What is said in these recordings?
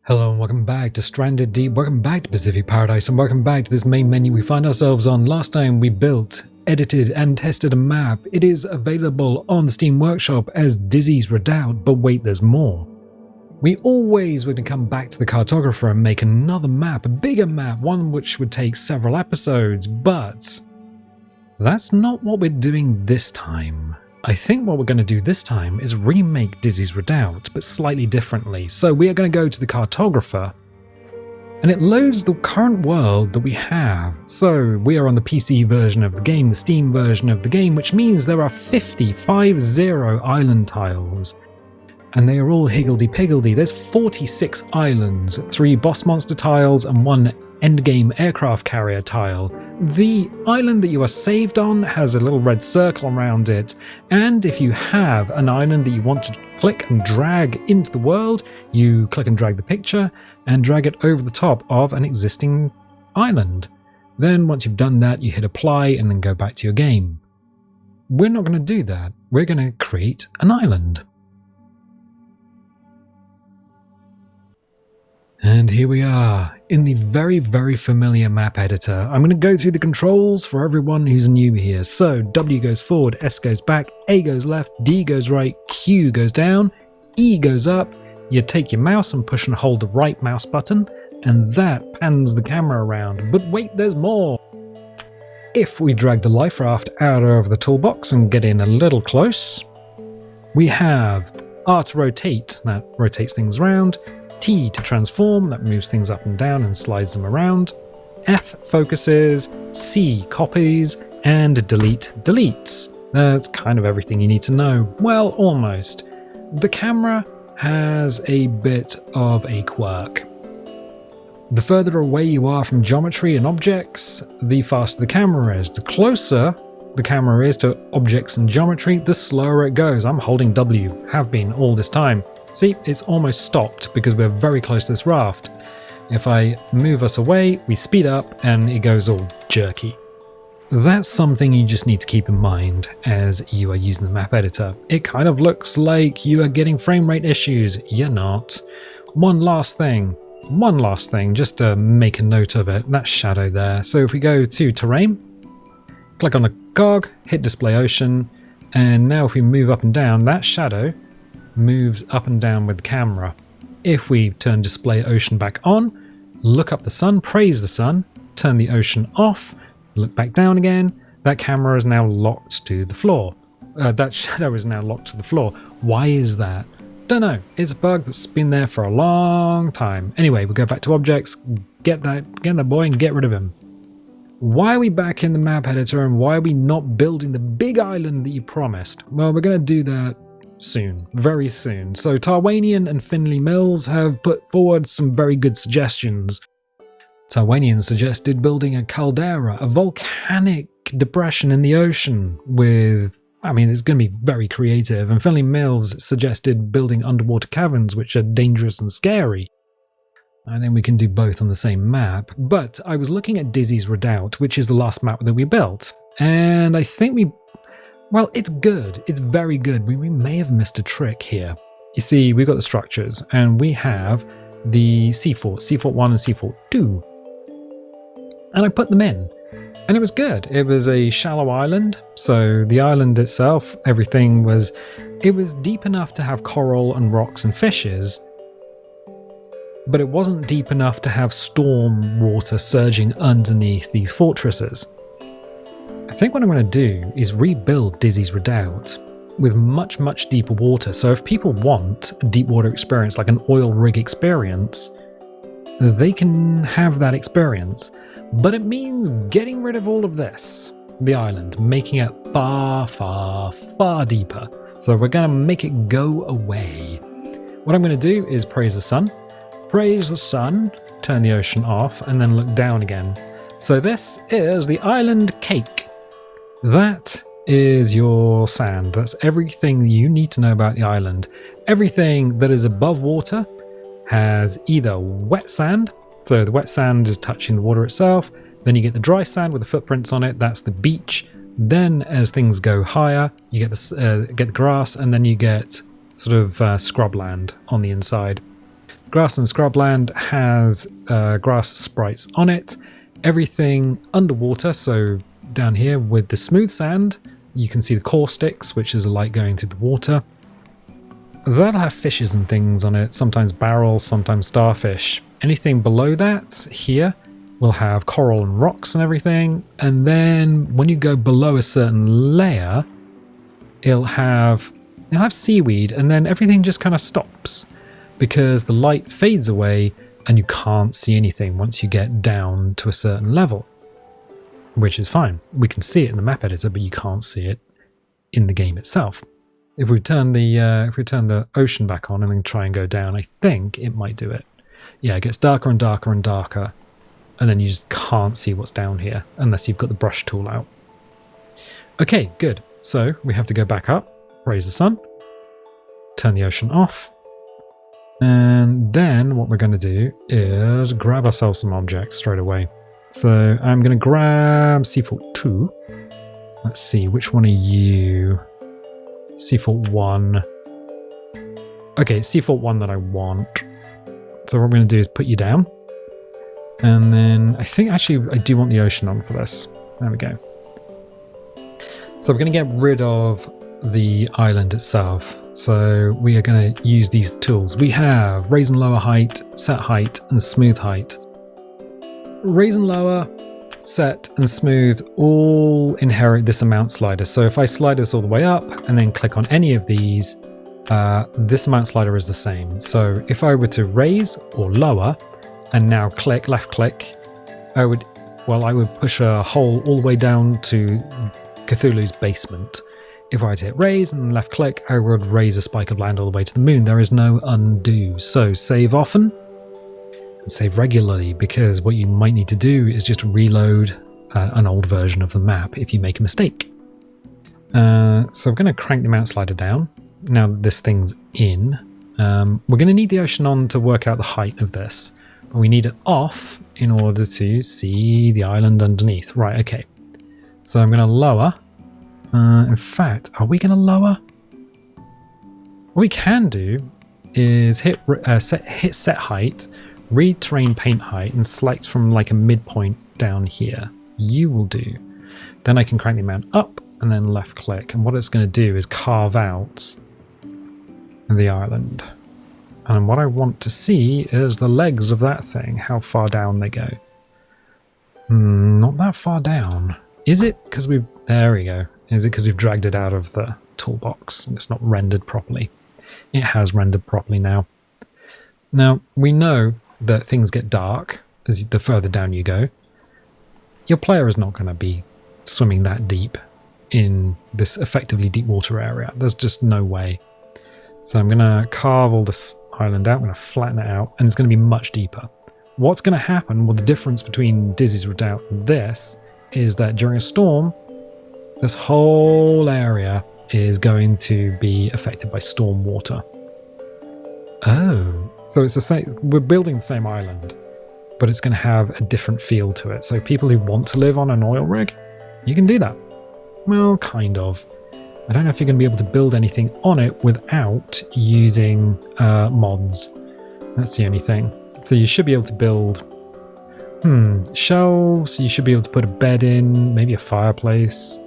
Hello and welcome back to Stranded Deep, welcome back to Pacific Paradise, and welcome back to this main menu we find ourselves on. Last time we built, edited and tested a map. It is available on the Steam Workshop as Dizzy's Redoubt, but wait, there's more. We always were going to come back to the cartographer and make another map, a bigger map, one which would take several episodes, but that's not what we're doing this time. I think what we're going to do this time is remake Dizzy's Redoubt, but slightly differently. So we are going to go to the cartographer, and it loads the current world that we have. So we are on the PC version of the game, the Steam version of the game, which means there are 50 island tiles. And they are all higgledy-piggledy. There's 46 islands, 3 boss monster tiles and 1 endgame aircraft carrier tile. The island that you are saved on has a little red circle around it, and if you have an island that you want to click and drag into the world, you click and drag the picture and drag it over the top of an existing island. Then once you've done that, you hit apply and then go back to your game. We're not going to do that. We're going to create an island. And here we are, in the very, very familiar map editor. I'm going to go through the controls for everyone who's new here. So, W goes forward, S goes back, A goes left, D goes right, Q goes down, E goes up. You take your mouse and push and hold the right mouse button, and that pans the camera around. But wait, there's more! If we drag the life raft out of the toolbox and get in a little close, we have R to rotate, that rotates things around. T to transform, that moves things up and down and slides them around. F focuses, C copies, and delete deletes. That's kind of everything you need to know. Well, almost. The camera has a bit of a quirk. The further away you are from geometry and objects, the faster the camera is. The closer the camera is to objects and geometry, the slower it goes. I'm holding W, have been all this time. See, it's almost stopped because we're very close to this raft. If I move us away, we speed up and it goes all jerky. That's something you just need to keep in mind as you are using the map editor. It kind of looks like you are getting frame rate issues. You're not. One last thing, just to make a note of it, that shadow there. So if we go to terrain, click on the cog, hit display ocean, and now if we move up and down, that shadow moves up and down with the camera. If we turn display ocean back on, look up the sun, praise the sun, turn the ocean off, look back down again, that camera is now locked to the floor. That shadow is now locked to the floor. Why is that? Don't know. It's a bug that's been there for a long time. Anyway, we'll go back to objects, get that boy and get rid of him. Why are we back in the map editor and why are we not building the big island that you promised? Well, we're going to do that soon, very soon. So Tarwanian and Finley Mills have put forward some very good suggestions. Tarwanian suggested building a caldera, a volcanic depression in the ocean with, it's going to be very creative. And Finley Mills suggested building underwater caverns, which are dangerous and scary. I think we can do both on the same map. But I was looking at Dizzy's Redoubt, which is the last map that we built. And I think well, it's good. It's very good. We may have missed a trick here. You see, we've got the structures, and we have the Seafort, Seafort 1 and Seafort 2. And I put them in, and it was good. It was a shallow island, so the island itself, it was deep enough to have coral and rocks and fishes, but it wasn't deep enough to have storm water surging underneath these fortresses. I think what I'm going to do is rebuild Dizzy's Redoubt with much, much deeper water. So if people want a deep water experience, like an oil rig experience, they can have that experience. But it means getting rid of all of this, the island, making it far, far, far deeper. So we're going to make it go away. What I'm going to do is praise the sun, turn the ocean off, and then look down again. So this is the island cake. That is your sand. That's everything you need to know about the island. Everything that is above water has either wet sand, so the wet sand is touching the water itself, then you get the dry sand with the footprints on it, that's the beach. Then as things go higher, you get the grass, and then you get sort of scrubland on the inside. Grass and scrubland has grass sprites on it. Everything underwater, so down here with the smooth sand, you can see the caustics, which is a light going through the water. That'll have fishes and things on it, sometimes barrels, sometimes starfish. Anything below that here will have coral and rocks and everything. And then when you go below a certain layer, it'll have seaweed, and then everything just kind of stops because the light fades away and you can't see anything once you get down to a certain level, which is fine. We can see it in the map editor, but you can't see it in the game itself. If we turn the ocean back on and then try and go down, I think it might do it. Yeah, it gets darker and darker and darker, and then you just can't see what's down here unless you've got the brush tool out. Okay, good. So we have to go back up, raise the sun, turn the ocean off, and then what we're going to do is grab ourselves some objects straight away. So I'm going to grab Seafault 2. Let's see, which one are you? Seafault 1. Okay, Seafault 1 that I want. So what we're going to do is put you down. And then I think actually I do want the ocean on for this. There we go. So we're going to get rid of the island itself. So we are going to use these tools. We have raise and lower height, set height, and smooth height. Raise and lower, set, and smooth all inherit this amount slider. So if I slide this all the way up and then click on any of these, this amount slider is the same. So if I were to raise or lower and now click, left click, I would push a hole all the way down to Cthulhu's basement. If I were to hit raise and left click, I would raise a spike of land all the way to the moon. There is no undo. So save often and save regularly, because what you might need to do is just reload an old version of the map if you make a mistake. So we're going to crank the mount slider down. Now that this thing's in, we're going to need the ocean on to work out the height of this. But we need it off in order to see the island underneath. Right, okay. So I'm going to lower. In fact, are we going to lower? What we can do is hit set height, read terrain paint height, and select from like a midpoint down here. You will do. Then I can crank the amount up and then left click. And what it's going to do is carve out the island. And what I want to see is the legs of that thing, how far down they go. Not that far down. Is it because we've... There we go. Is it because we've dragged it out of the toolbox and it's not rendered properly? It has rendered properly now. Now, we know that things get dark as the further down you go. Your player is not going to be swimming that deep in this effectively deep water area. There's just no way. So I'm going to carve all this island out. I'm going to flatten it out, and it's going to be much deeper. What's going to happen, well, the difference between Dizzy's Redoubt and this is that during a storm, this whole area is going to be affected by storm water. Oh, so it's the same. We're building the same island, but it's going to have a different feel to it. So people who want to live on an oil rig, you can do that. Well, kind of. I don't know if you're going to be able to build anything on it without using mods. That's the only thing. So you should be able to build shelves. You should be able to put a bed in, maybe a fireplace.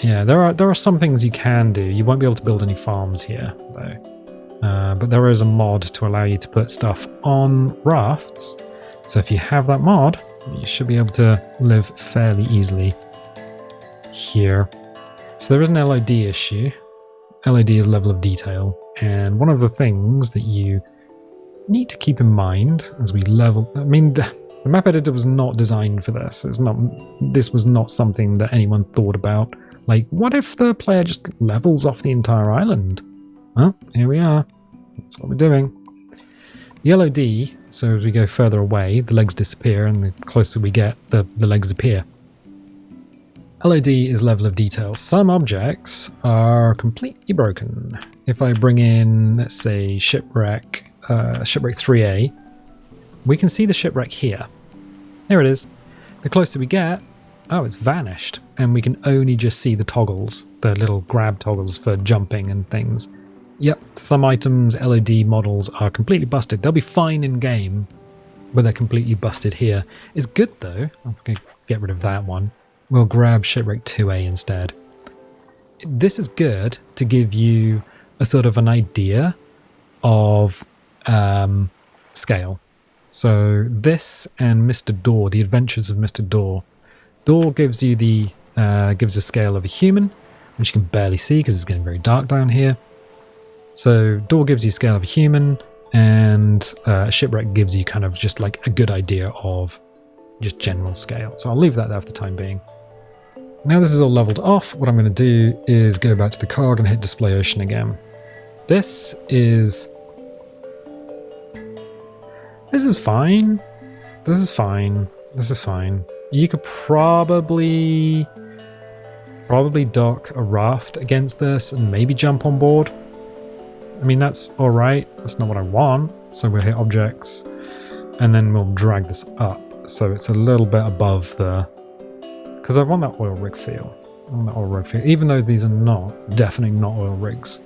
Yeah, there are some things you can do. You won't be able to build any farms here, though. But there is a mod to allow you to put stuff on rafts. So if you have that mod, you should be able to live fairly easily here. So there is an LOD issue. LOD is level of detail. And one of the things that you need to keep in mind as we level... I mean, the map editor was not designed for this. This was not something that anyone thought about. Like, what if the player just levels off the entire island? Well, here we are. That's what we're doing. The LOD, so as we go further away, the legs disappear, and the closer we get, the legs appear. LOD is level of detail. Some objects are completely broken. If I bring in, let's say, shipwreck 3A, we can see the shipwreck here. There it is. The closer we get, oh, it's vanished. And we can only just see the toggles, the little grab toggles for jumping and things. Yep, some items, LOD models are completely busted. They'll be fine in game, but they're completely busted here. It's good though. I'm going to get rid of that one. We'll grab Shipwreck 2A instead. This is good to give you a sort of an idea of scale. So this and Mr. Door, the Adventures of Mr. Door. Door gives you the gives a scale of a human, which you can barely see because it's getting very dark down here. So Door gives you a scale of a human, and Shipwreck gives you kind of just like a good idea of just general scale. So I'll leave that there for the time being. Now this is all leveled off, what I'm going to do is go back to the cog and hit display ocean again. This is fine. This is fine. This is fine. You could probably dock a raft against this and maybe jump on board. I mean, that's all right. That's not what I want. So we'll hit objects and then we'll drag this up. So it's a little bit above the, because I want that oil rig feel. I want that oil rig feel, even though these are definitely not oil rigs.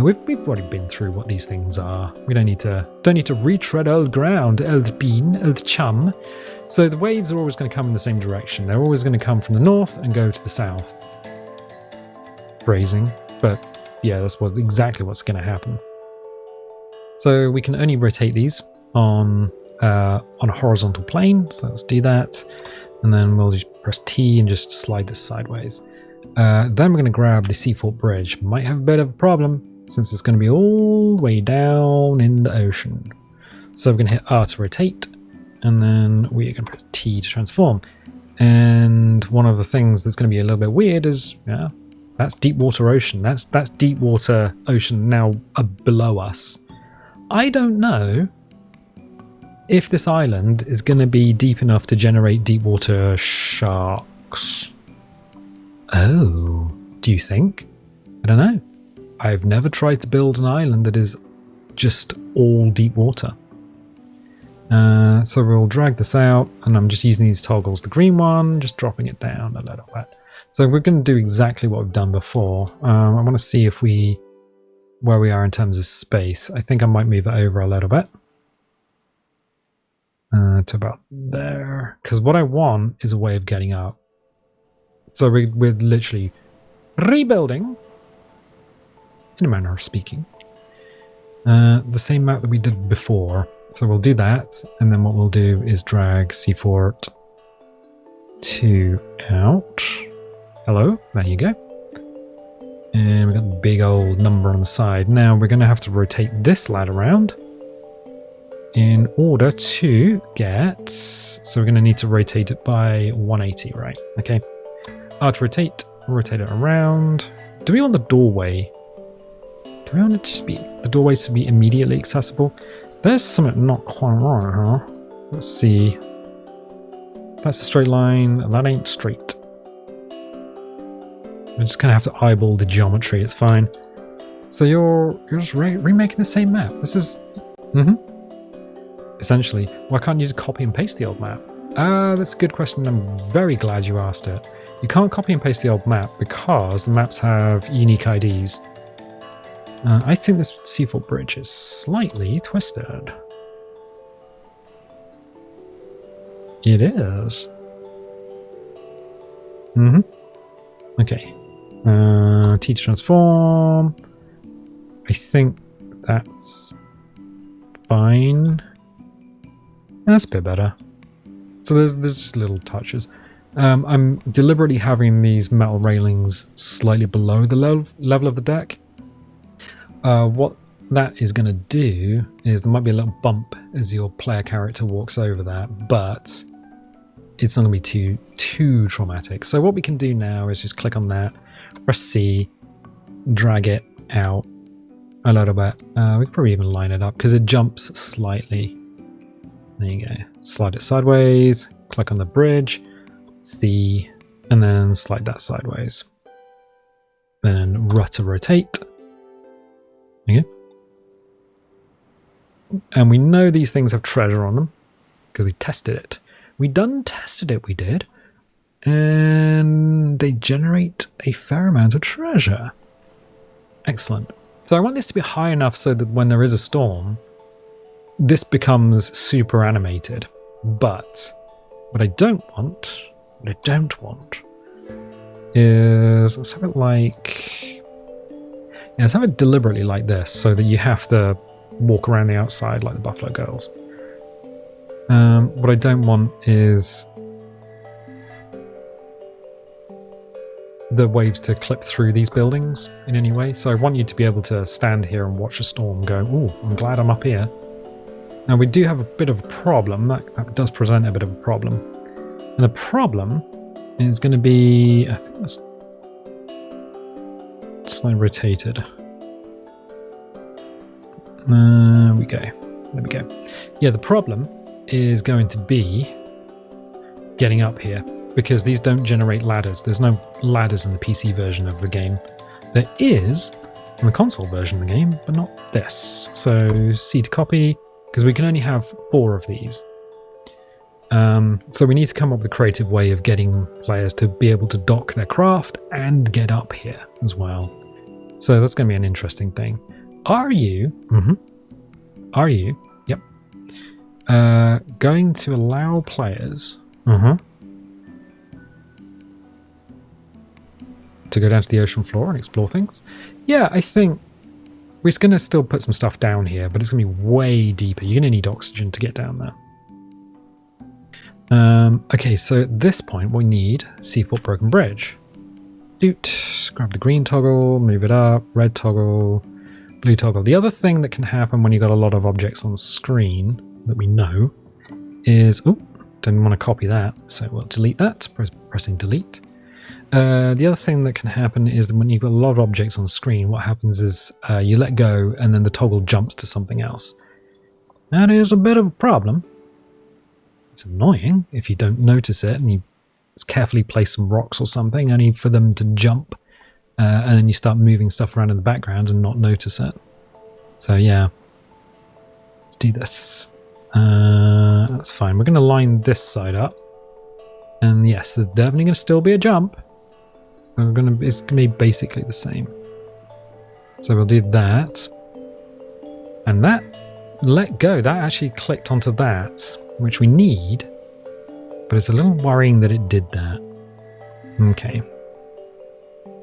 We've already been through what these things are. We don't need to retread old ground, old bean, old chum. So the waves are always going to come in the same direction. They're always going to come from the north and go to the south. Phrasing, but yeah, that's exactly what's going to happen. So we can only rotate these on a horizontal plane. So let's do that, and then we'll just press T and just slide this sideways. Then we're going to grab the Seafort Bridge. Might have a bit of a problem since it's going to be all the way down in the ocean. So we're going to hit R to rotate, and then we're going to press T to transform. And one of the things that's going to be a little bit weird is, yeah, that's deep water ocean. That's deep water ocean now below us. I don't know if this island is going to be deep enough to generate deep water sharks. Oh, do you think? I don't know. I've never tried to build an island that is just all deep water. So we'll drag this out, and I'm just using these toggles. The green one, just dropping it down a little bit. So we're going to do exactly what we've done before. I want to see where we are in terms of space. I think I might move it over a little bit. To about there. Because what I want is a way of getting up. So we're literally rebuilding, in a manner of speaking, the same map that we did before. So we'll do that, and then what we'll do is drag Seafort 2 out. Hello, there you go. And we've got the big old number on the side. Now we're going to have to rotate this lad around in order to get... So we're going to need to rotate it by 180, right? Okay. R to rotate it around. Do we want the doorway? Do we want it to just be the doorways to be immediately accessible? There's something not quite right, huh? Let's see. That's a straight line. That ain't straight. I'm just gonna have to eyeball the geometry. It's fine. So you're just remaking the same map. This is essentially. Why can't you just copy and paste the old map? That's a good question. I'm very glad you asked it. You can't copy and paste the old map because the maps have unique IDs. I think this Seafort Bridge is slightly twisted. It is. Okay. T to transform. I think that's fine. That's a bit better. So there's just little touches. I'm deliberately having these metal railings slightly below the level of the deck. What that is going to do is there might be a little bump as your player character walks over that, but it's not going to be too traumatic. So what we can do now is just click on that, press C, drag it out a little bit. We could probably even line it up because it jumps slightly. There you go. Slide it sideways, click on the bridge, C, and then slide that sideways. Then to rotate. Okay. And we know these things have treasure on them because we tested it. We done tested it, we did. And they generate a fair amount of treasure. Excellent. So I want this to be high enough so that when there is a storm, this becomes super animated. But what I don't want is, let's have it like, yeah, let's have it deliberately like this so that you have to walk around the outside like the Buffalo Girls. What I don't want is the waves to clip through these buildings in any way. So I want you to be able to stand here and watch a storm go, ooh, I'm glad I'm up here. Now we do have a bit of a problem. That does present a bit of a problem. And the problem is going to be, I think that's slightly rotated. There we go. There we go. Yeah, the problem is going to be getting up here, because these don't generate ladders. There's no ladders in the PC version of the game. There is in the console version of the game, but not this. So C to copy, because we can only have 4 of these. So we need to come up with a creative way of getting players to be able to dock their craft and get up here as well. So that's going to be an interesting thing. Are you? Yep. Going to allow players to go down to the ocean floor and explore things? Yeah, I think we're going to still put some stuff down here, but it's going to be way deeper. You're going to need oxygen to get down there. Okay, so at this point we need Seaport Broken Bridge. Doot, grab the green toggle, move it up, red toggle, blue toggle. The other thing that can happen when you've got a lot of objects on the screen that we know is, oh, didn't want to copy that, so we'll delete that, pressing delete. The other thing that can happen is that when you've got a lot of objects on the screen, what happens is you let go and then the toggle jumps to something else. That is a bit of a problem. It's annoying if you don't notice it and you carefully place some rocks or something only for them to jump, and then you start moving stuff around in the background and not notice it. So yeah, let's do this. That's fine. We're going to line this side up, and yes, there's definitely going to still be a jump. So it's going to be basically the same. So we'll do that, and that let go. That actually clicked onto that, which we need, but it's a little worrying that it did that. Okay,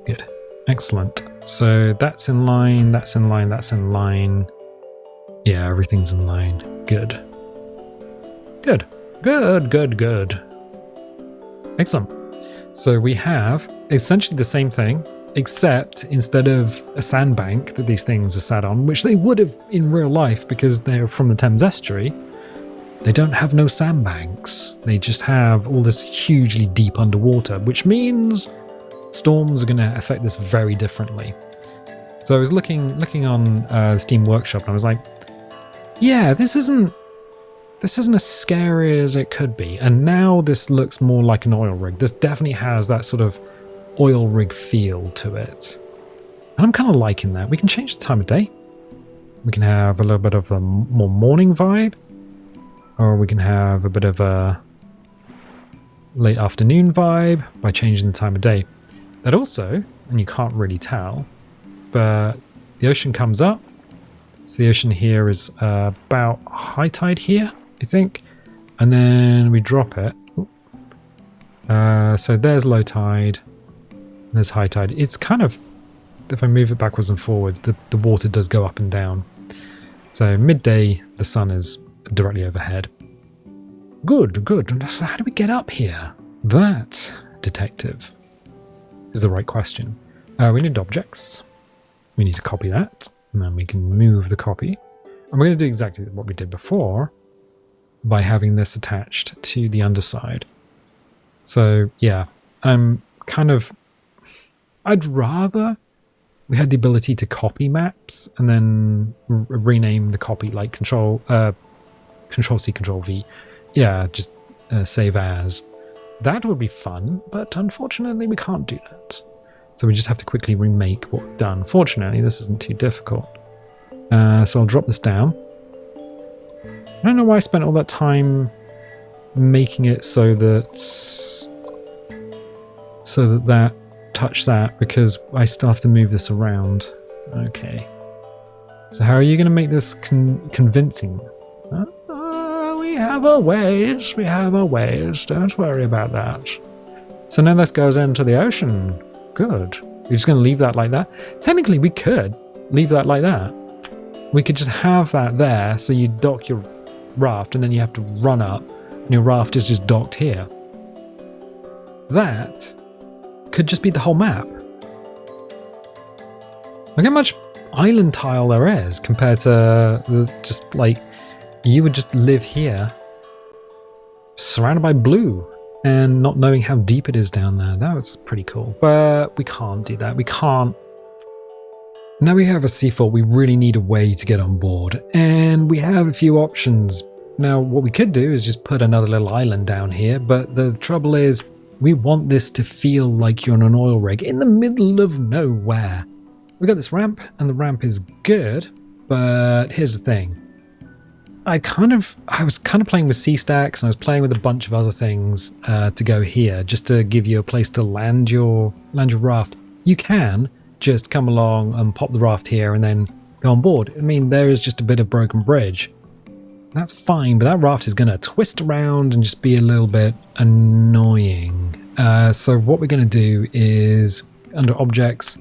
good, excellent. So that's in line, that's in line, that's in line. Yeah, everything's in line. Good. Good. Good, good, good. Excellent. So we have essentially the same thing, except instead of a sandbank that these things are sat on, which they would have in real life because they're from the Thames estuary, they don't have no sandbanks. They just have all this hugely deep underwater, which means storms are going to affect this very differently. So I was looking on Steam Workshop, and I was like, yeah, this isn't as scary as it could be. And now this looks more like an oil rig. This definitely has that sort of oil rig feel to it. And I'm kind of liking that. We can change the time of day. We can have a little bit of a more morning vibe. Or we can have a bit of a late afternoon vibe by changing the time of day. That also, and you can't really tell, but the ocean comes up. So the ocean here is about high tide here, I think. And then we drop it. So there's low tide. There's high tide. It's kind of, if I move it backwards and forwards, the water does go up and down. So midday, the sun is directly overhead. Good, good. So how do we get up here? That, detective, is the right question. We need objects. We need to copy that, and then we can move the copy. And we're going to do exactly what we did before by having this attached to the underside. So yeah, I'd rather we had the ability to copy maps and then rename the copy like Control C, Control V. Yeah, just save as. That would be fun, but unfortunately we can't do that. So we just have to quickly remake what we've done. Fortunately, this isn't too difficult. So I'll drop this down. I don't know why I spent all that time making it so that touch that, because I still have to move this around. Okay. So how are you going to make this convincing? We have our ways. We have our ways. Don't worry about that. So now this goes into the ocean. Good. You're just going to leave that like that? Technically, we could leave that like that. We could just have that there, so you dock your raft, and then you have to run up, and your raft is just docked here. That could just be the whole map. Look how much island tile there is compared to just like you would just live here surrounded by blue and not knowing how deep it is down there. That was pretty cool, but we can't do that. We can't. Now we have a seafort, we really need a way to get on board, and we have a few options. Now what we could do is just put another little island down here, but the trouble is we want this to feel like you're on an oil rig in the middle of nowhere. We got this ramp, and the ramp is good, but here's the thing. I was kind of playing with sea stacks, and I was playing with a bunch of other things to go here, just to give you a place to land your raft. You can just come along and pop the raft here and then go on board. I mean, there is just a bit of broken bridge. That's fine, but that raft is going to twist around and just be a little bit annoying. So what we're going to do is, under objects,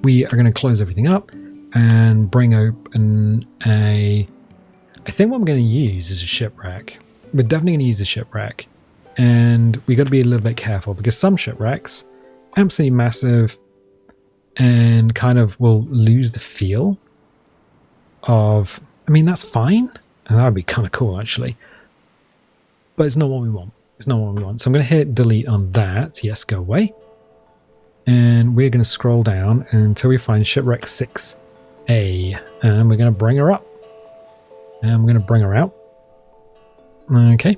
we are going to close everything up and bring open I think what I'm going to use is a shipwreck. We're definitely going to use a shipwreck. And we got to be a little bit careful, because some shipwrecks, absolutely massive, and kind of will lose the feel of, I mean, that's fine. And that would be kind of cool, actually. But it's not what we want. It's not what we want. So I'm going to hit delete on that. Yes, go away. And we're going to scroll down until we find shipwreck 6A. And we're going to bring her up. And we're going to bring her out. Okay.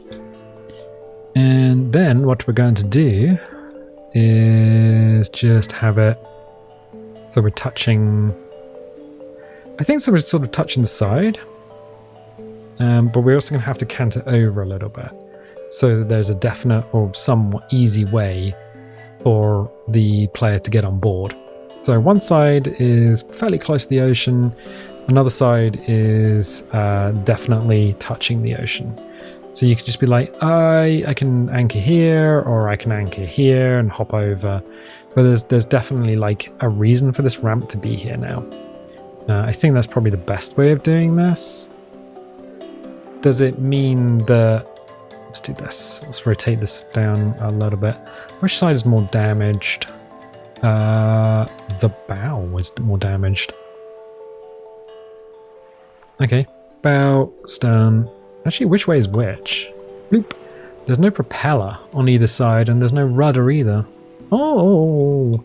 And then what we're going to do is just have it so we're touching, I think so we're sort of touching the side, but we're also going to have to cant it over a little bit so that there's a definite or somewhat easy way for the player to get on board. So one side is fairly close to the ocean, another side is definitely touching the ocean. So you can just be like, I can anchor here, or I can anchor here and hop over. But there's definitely like a reason for this ramp to be here now. I think that's probably the best way of doing this. Does it mean that... Let's do this. Let's rotate this down a little bit. Which side is more damaged? The bow is more damaged. Okay. Bow, stern. Actually, which way is which? Bloop. There's no propeller on either side, and there's no rudder either. Oh,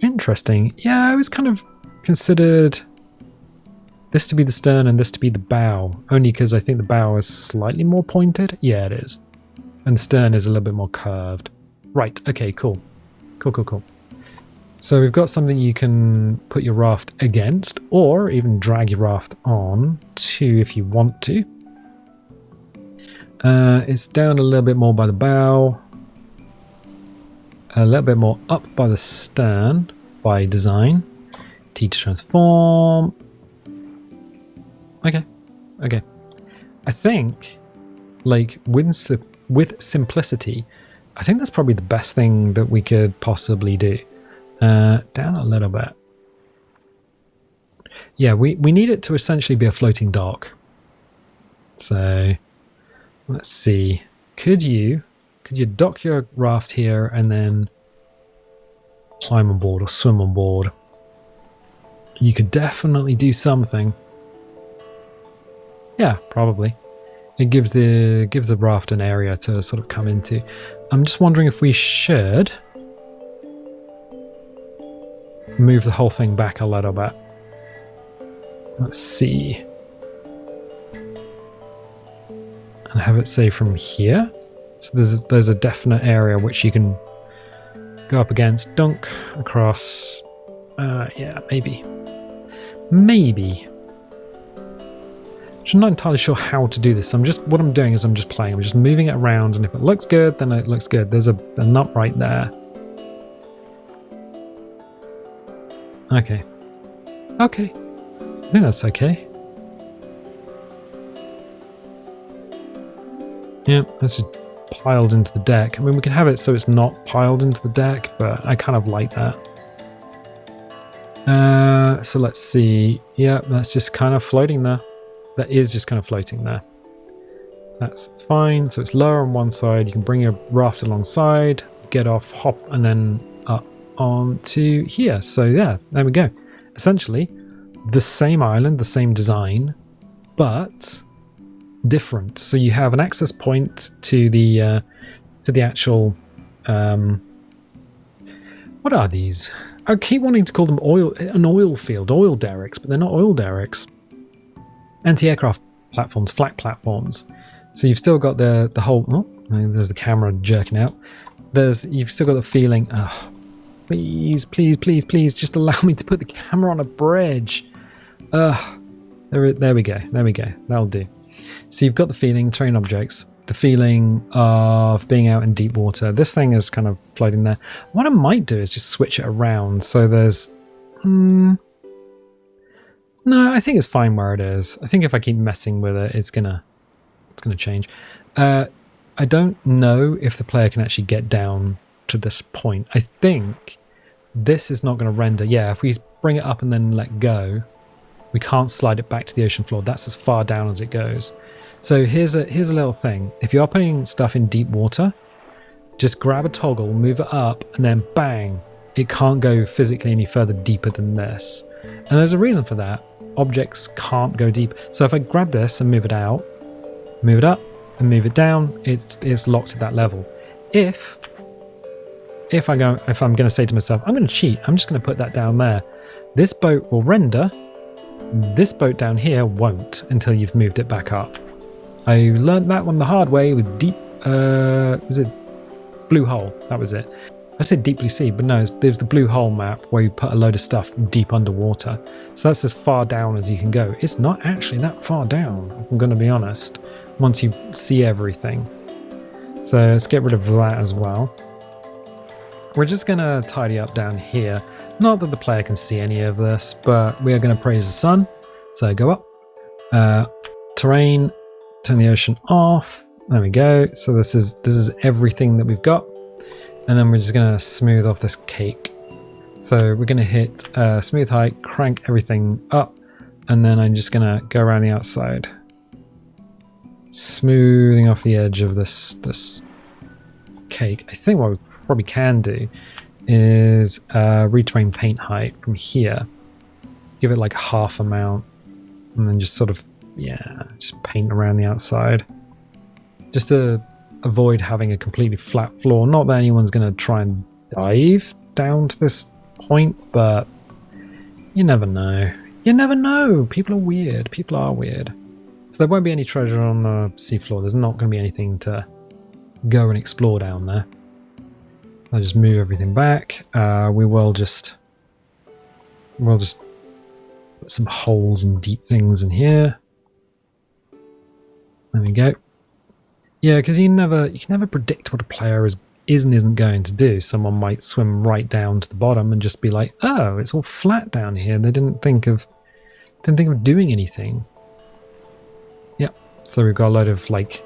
interesting. Yeah, I was kind of considered this to be the stern and this to be the bow, only because I think the bow is slightly more pointed. Yeah, it is. And the stern is a little bit more curved. Right, okay, cool. Cool. So we've got something you can put your raft against, or even drag your raft on to if you want to. It's down a little bit more by the bow, a little bit more up by the stern by design. T to transform. Okay. I think, like, with simplicity, I think that's probably the best thing that we could possibly do. Down a little bit. Yeah, we need it to essentially be a floating dock. So let's see. Could you dock your raft here and then climb on board or swim on board? You could definitely do something. Yeah, probably. It gives the raft an area to sort of come into. I'm just wondering if we should move the whole thing back a little bit. Let's see. And have it say from here. So there's a definite area which you can go up against, dunk across. Yeah, maybe. I'm not entirely sure how to do this. What I'm doing is I'm just playing. I'm just moving it around, and if it looks good, then it looks good. There's a nut right there. Okay. I think that's okay. Yeah, that's just piled into the deck. I mean, we can have it so it's not piled into the deck, but I kind of like that. So let's see. Yeah, that's just kind of floating there. That is just kind of floating there. That's fine. So it's lower on one side. You can bring your raft alongside, get off, hop, and then up onto here. So yeah, there we go. Essentially, the same island, the same design, but different. So you have an access point to the actual what are these? I keep wanting to call them an oil field, oil derricks, but they're not oil derricks. Anti-aircraft platforms, flak platforms. So you've still got the whole. Oh, there's the camera jerking out. You've still got the feeling. Oh, please, please, please, please, just allow me to put the camera on a bridge. There we go. There we go. That'll do. So you've got the feeling, terrain objects, the feeling of being out in deep water. This thing is kind of floating there. What I might do is just switch it around. So there's... no, I think it's fine where it is. I think if I keep messing with it, it's gonna change. I don't know if the player can actually get down to this point. I think this is not going to render. Yeah, if we bring it up and then let go, we can't slide it back to the ocean floor. That's as far down as it goes. So here's a little thing. If you are putting stuff in deep water, just grab a toggle, move it up, and then bang, it can't go physically any further deeper than this. And there's a reason for that. Objects can't go deep. So if I grab this and move it out, move it up and move it down, it's locked at that level. If I'm going to say to myself, I'm going to cheat, I'm just going to put that down there. This boat will render. This boat down here won't until you've moved it back up. I learned that one the hard way with deep, was it Blue Hole? That was it. I said Deep Blue Sea, but no, there's the Blue Hole map where you put a load of stuff deep underwater. So that's as far down as you can go. It's not actually that far down, I'm going to be honest, once you see everything. So let's get rid of that as well. We're just going to tidy up down here. Not that the player can see any of this, but we are going to praise the sun. So go up. Terrain, turn the ocean off. There we go. So this is everything that we've got. And then we're just going to smooth off this cake. So we're going to hit smooth height, crank everything up. And then I'm just going to go around the outside. Smoothing off the edge of this cake. I think what we probably can do is retrain paint height from here, give it like half amount, and then just sort of, yeah, just paint around the outside, just to avoid having a completely flat floor. Not that anyone's going to try and dive down to this point, but you never know. You never know. People are weird. People are weird. So there won't be any treasure on the seafloor. There's not going to be anything to go and explore down there. I'll just move everything back. We'll just put some holes and deep things in here. There we go. Yeah, because you can never predict what a player is and isn't going to do. Someone might swim right down to the bottom and just be like, "Oh, it's all flat down here." They didn't think of doing anything. Yep. So we've got a load of like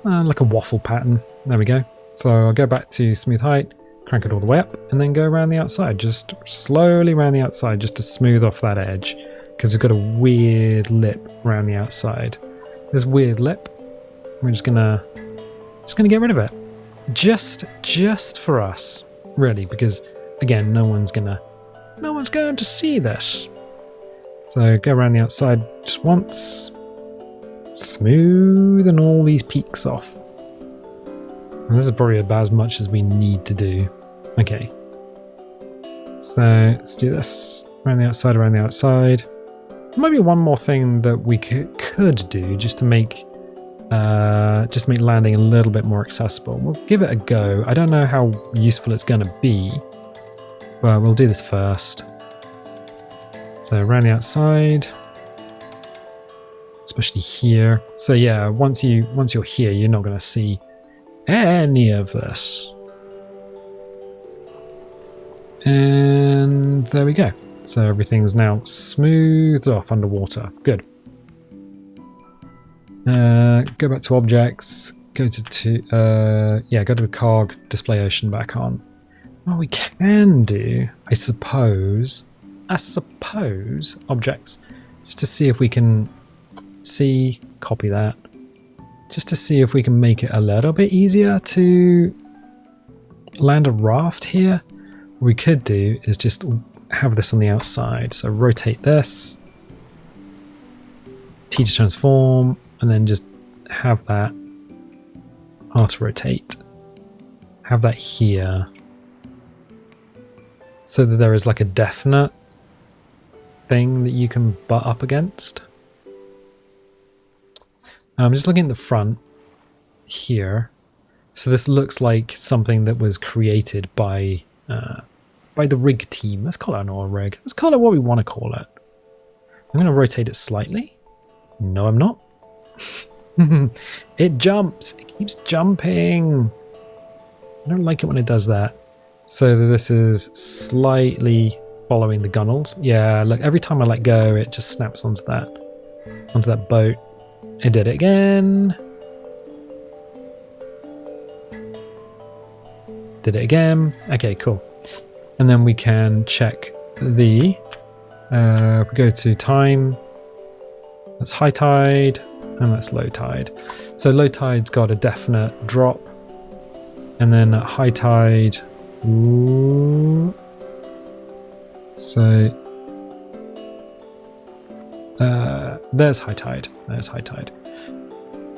a waffle pattern. There we go. So I'll go back to smooth height, crank it all the way up, and then go around the outside, just slowly around the outside, just to smooth off that edge, because we've got a weird lip around the outside. This weird lip, we're just gonna get rid of it, just for us, really, because again, no one's going to see this. So go around the outside just once, smoothing all these peaks off. And this is probably about as much as we need to do. Okay. So let's do this. Around the outside. There might be one more thing that we could do just to make landing a little bit more accessible. We'll give it a go. I don't know how useful it's going to be, but we'll do this first. So around the outside, especially here. So yeah, once you're here, you're not going to see any of this. And there we go. So everything's now smoothed off underwater. Good. Go back to objects. Go to go to the cog. Display ocean back on. What we can do, I suppose, objects, just to see if we can copy that, just to see if we can make it a little bit easier to land a raft here. What we could do is just have this on the outside. So rotate this, T to transform, and then just have that R to rotate. Have that here, so that there is like a definite thing that you can butt up against. I'm just looking at the front here. So this looks like something that was created by the rig team. Let's call it an oil rig. Let's call it what we want to call it. I'm going to rotate it slightly. No, I'm not. It jumps. It keeps jumping. I don't like it when it does that. So this is slightly following the gunnels. Yeah, look, every time I let go, it just snaps onto that boat. I did it again. Did it again. Okay, cool. And then we can check the, we go to time, that's high tide, and that's low tide. So low tide's got a definite drop, and then at high tide, ooh, so there's high tide, there's high tide.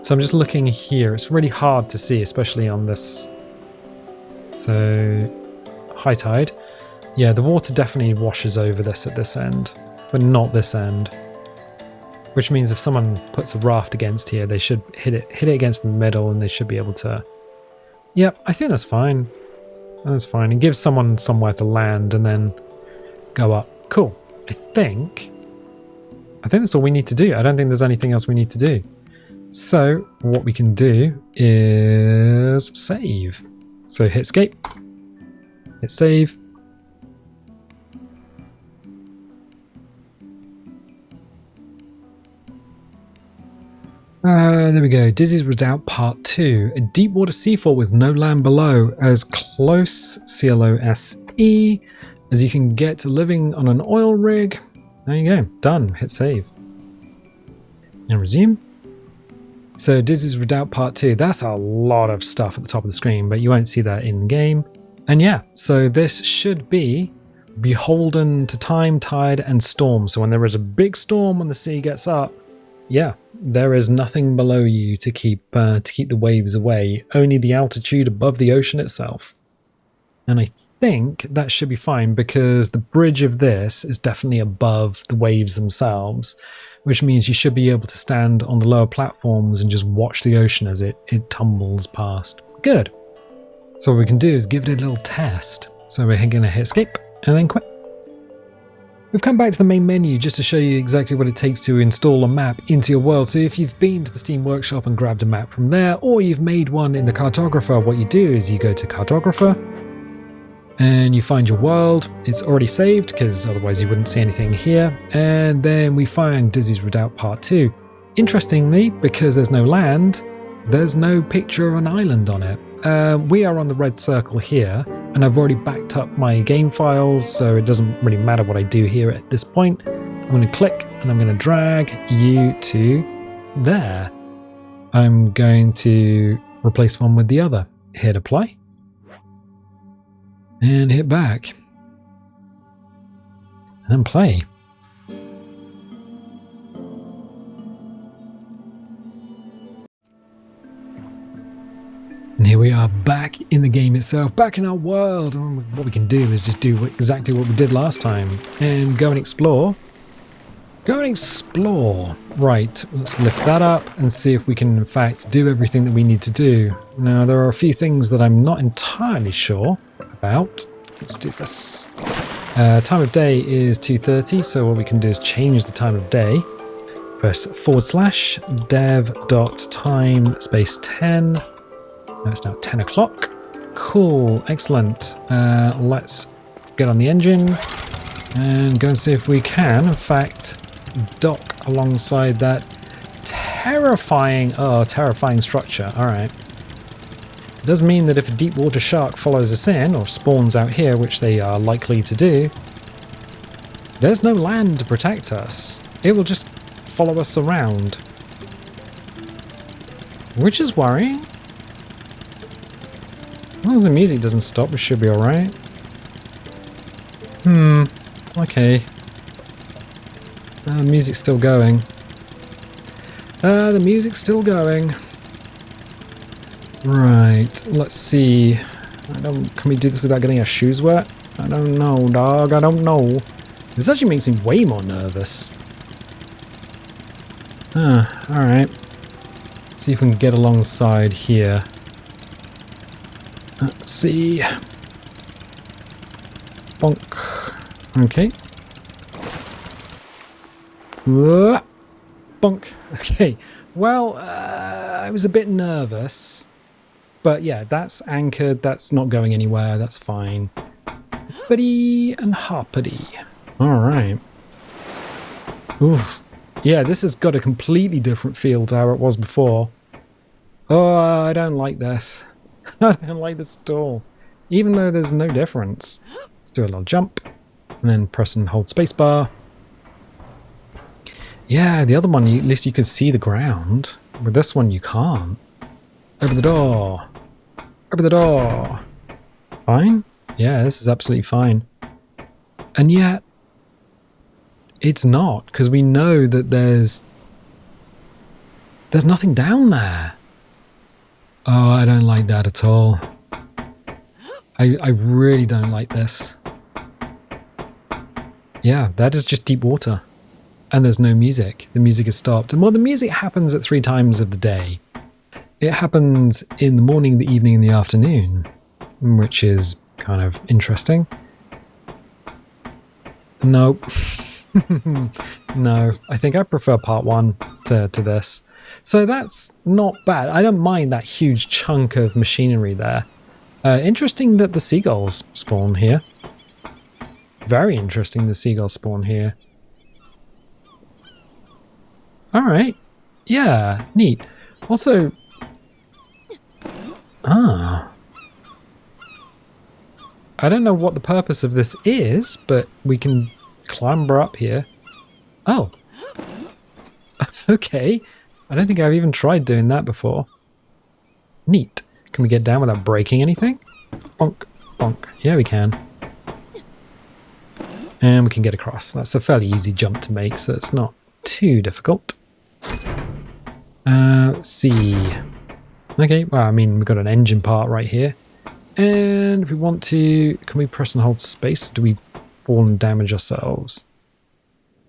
So I'm just looking here, it's really hard to see, especially on this. So high tide, yeah, the water definitely washes over this at this end, but not this end. Which means if someone puts a raft against here, they should hit it against the middle, and they should be able to. Yep, I think that's fine. That's fine. It gives someone somewhere to land and then go up. Cool. I think that's all we need to do. I don't think there's anything else we need to do. So what we can do is save. So hit escape, hit save. There we go. Dizzy's Redoubt Part 2. A deep water seafall with no land below. As close, CLOSE, as you can get to living on an oil rig. There you go. Done. Hit save. And resume. So Dizzy's Redoubt Part 2. That's a lot of stuff at the top of the screen, but you won't see that in game. And yeah, so this should be beholden to time, tide, and storm. So when there is a big storm, when the sea gets up, yeah, there is nothing below you to keep the waves away. Only the altitude above the ocean itself. And I think that should be fine, because the bridge of this is definitely above the waves themselves, which means you should be able to stand on the lower platforms and just watch the ocean as it tumbles past. Good. So what we can do is give it a little test. So we're going to hit escape and then quit. We've come back to the main menu just to show you exactly what it takes to install a map into your world. So if you've been to the Steam Workshop and grabbed a map from there, or you've made one in the cartographer, what you do is you go to cartographer and you find your world. It's already saved, because otherwise you wouldn't see anything here. And then we find Dizzy's Redoubt Part 2. Interestingly, because there's no land, there's no picture of an island on it. We are on the red circle here, and I've already backed up my game files, so it doesn't really matter what I do here at this point. I'm going to click and I'm going to drag you to there. I'm going to replace one with the other. Hit apply and hit back and play. And here we are back in the game itself, back in our world. And what we can do is just do exactly what we did last time and go and explore. Go and explore. Right, let's lift that up and see if we can in fact do everything that we need to do. Now there are a few things that I'm not entirely sure about. Let's do this. Time of day is 2:30, so what we can do is change the time of day. Press / dev.time space 10. Now it's now 10 o'clock. Cool, excellent. Let's get on the engine And go and see if we can, in fact, dock alongside that terrifying structure. Alright. It does mean that if a deep water shark follows us in, or spawns out here, which they are likely to do, there's no land to protect us. It will just follow us around. Which is worrying. As long as the music doesn't stop, we should be alright. Okay. The music's still going. The music's still going. Right, let's see. Can we do this without getting our shoes wet? I don't know, dog. I don't know. This actually makes me way more nervous. Alright. See if we can get alongside here. Let's see. Bonk. Okay. Bonk. Okay. Well, I was a bit nervous. But yeah, that's anchored. That's not going anywhere. That's fine. Hippity and hoppity. Alright. Oof. Yeah, this has got a completely different feel to how it was before. Oh, I don't like this. I don't like this at all. Even though there's no difference. Let's do a little jump. And then press and hold spacebar. Yeah, the other one, at least you can see the ground. With this one, you can't. Open the door. Open the door. Fine? Yeah, this is absolutely fine. And yet, it's not, because we know that there's nothing down there. Oh, I don't like that at all. I really don't like this. Yeah, that is just deep water. And there's no music. The music is stopped. And well, the music happens at 3 times of the day. It happens in the morning, the evening, and the afternoon, which is kind of interesting. Nope. No, I think I prefer part 1 to this. So that's not bad. I don't mind that huge chunk of machinery there. Interesting that the seagulls spawn here. Very interesting the seagulls spawn here. Alright. Yeah, neat. Also... I don't know what the purpose of this is, but we can clamber up here. Oh. Okay. I don't think I've even tried doing that before. Neat. Can we get down without breaking anything? Bonk, bonk. Yeah, we can. And we can get across. That's a fairly easy jump to make, so it's not too difficult. Let's see. Okay, well, I mean, we've got an engine part right here. And if we want to, can we press and hold space? Do we fall and damage ourselves?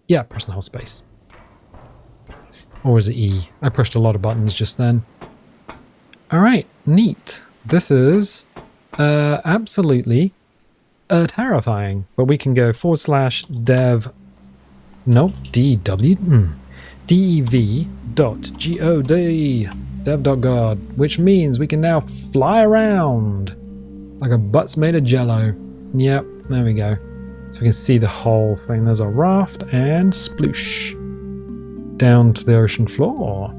Yeah, press and hold space. Or is it E? I pushed a lot of buttons just then. Alright, neat. This is absolutely terrifying. But we can go /dev, nope, DW, dev.god, dev.god, which means we can now fly around like a butt's made of jello. Yep, there we go. So we can see the whole thing. There's a raft and sploosh down to the ocean floor.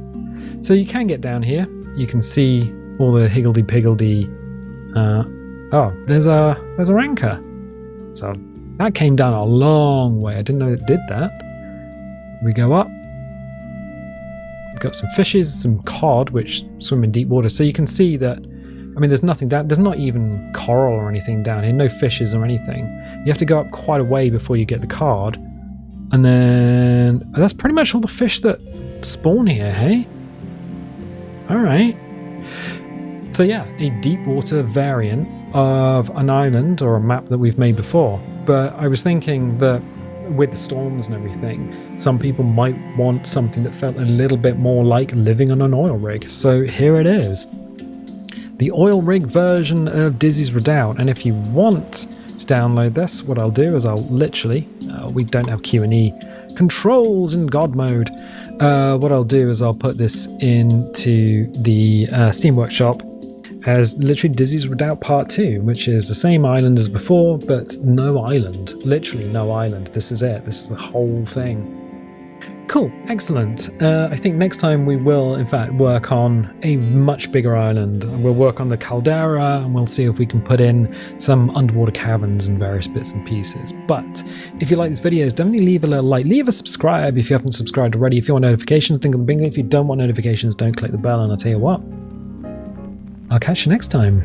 So you can get down here. You can see all the higgledy-piggledy. Oh, there's our anchor. So that came down a long way. I didn't know it did that. We go up. We've got some fishes, some cod, which swim in deep water. So you can see that, I mean, there's nothing down. There's not even coral or anything down here. No fishes or anything. You have to go up quite a way before you get the cod. And then that's pretty much all the fish that spawn here, hey? Alright. So yeah, a deep water variant of an island or a map that we've made before. But I was thinking that with the storms and everything, some people might want something that felt a little bit more like living on an oil rig. So here it is. The oil rig version of Dizzy's Redoubt. And if you want to download this, what I'll do is I'll literally, we don't have Q&E controls in God mode. What I'll do is I'll put this into the Steam Workshop, as literally Dizzy's Redoubt Part 2, which is the same island as before, but no island. Literally no island. This is it. This is the whole thing. Cool, excellent. I think next time we will, in fact, work on a much bigger island. We'll work on the caldera, and we'll see if we can put in some underwater caverns and various bits and pieces. But if you like these videos, definitely leave a little like, leave a subscribe if you haven't subscribed already. If you want notifications, dingle the bingle. If you don't want notifications, don't click the bell, and I'll tell you what, I'll catch you next time.